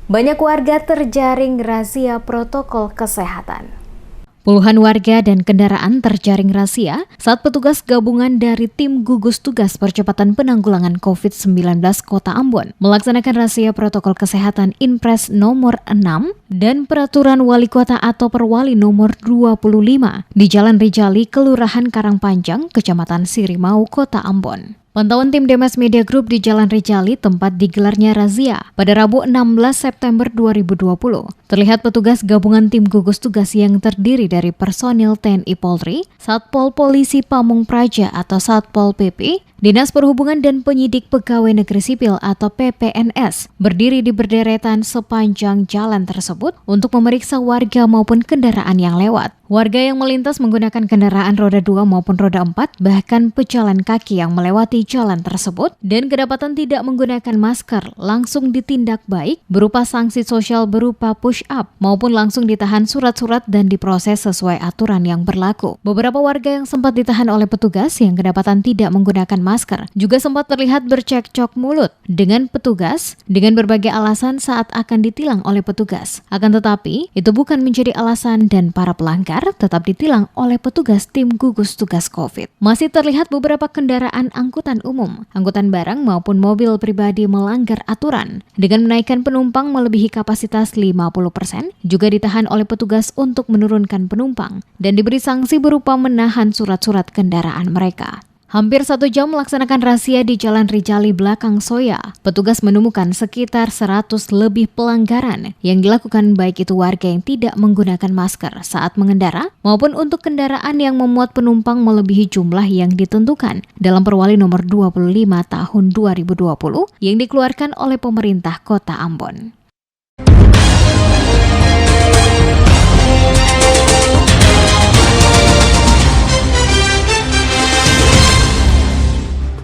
Banyak warga terjaring razia protokol kesehatan. Puluhan warga dan kendaraan terjaring razia saat petugas gabungan dari tim gugus tugas percepatan penanggulangan COVID-19 Kota Ambon melaksanakan razia protokol kesehatan Inpres nomor 6 dan Peraturan Wali Kota atau Perwali nomor 25 di Jalan Rijali, Kelurahan Karangpanjang, Kecamatan Sirimau, Kota Ambon. Pantauan tim Demes Media Group di Jalan Rijali tempat digelarnya razia pada Rabu 16 September 2020. Terlihat petugas gabungan tim gugus tugas yang terdiri dari personil TNI Polri, Satpol Polisi Pamung Praja atau Satpol PP, Dinas Perhubungan dan penyidik Pegawai Negeri Sipil atau PPNS berdiri di berderetan sepanjang jalan tersebut untuk memeriksa warga maupun kendaraan yang lewat. Warga yang melintas menggunakan kendaraan roda 2 maupun roda 4, bahkan pejalan kaki yang melewati jalan tersebut dan kedapatan tidak menggunakan masker langsung ditindak baik berupa sanksi sosial berupa push up maupun langsung ditahan surat-surat dan diproses sesuai aturan yang berlaku. Beberapa warga yang sempat ditahan oleh petugas yang kedapatan tidak menggunakan masker juga sempat terlihat bercekcok mulut dengan petugas dengan berbagai alasan saat akan ditilang oleh petugas. Akan tetapi, itu bukan menjadi alasan dan para pelanggar tetap ditilang oleh petugas tim gugus tugas COVID. Masih terlihat beberapa kendaraan angkutan umum, angkutan barang maupun mobil pribadi melanggar aturan dengan menaikkan penumpang melebihi kapasitas 50%, juga ditahan oleh petugas untuk menurunkan penumpang dan diberi sanksi berupa menahan surat-surat kendaraan mereka. Hampir 1 jam melaksanakan razia di Jalan Rijali belakang Soya, petugas menemukan sekitar 100 lebih pelanggaran yang dilakukan baik itu warga yang tidak menggunakan masker saat mengendara maupun untuk kendaraan yang memuat penumpang melebihi jumlah yang ditentukan dalam Perwali nomor 25 tahun 2020 yang dikeluarkan oleh pemerintah Kota Ambon.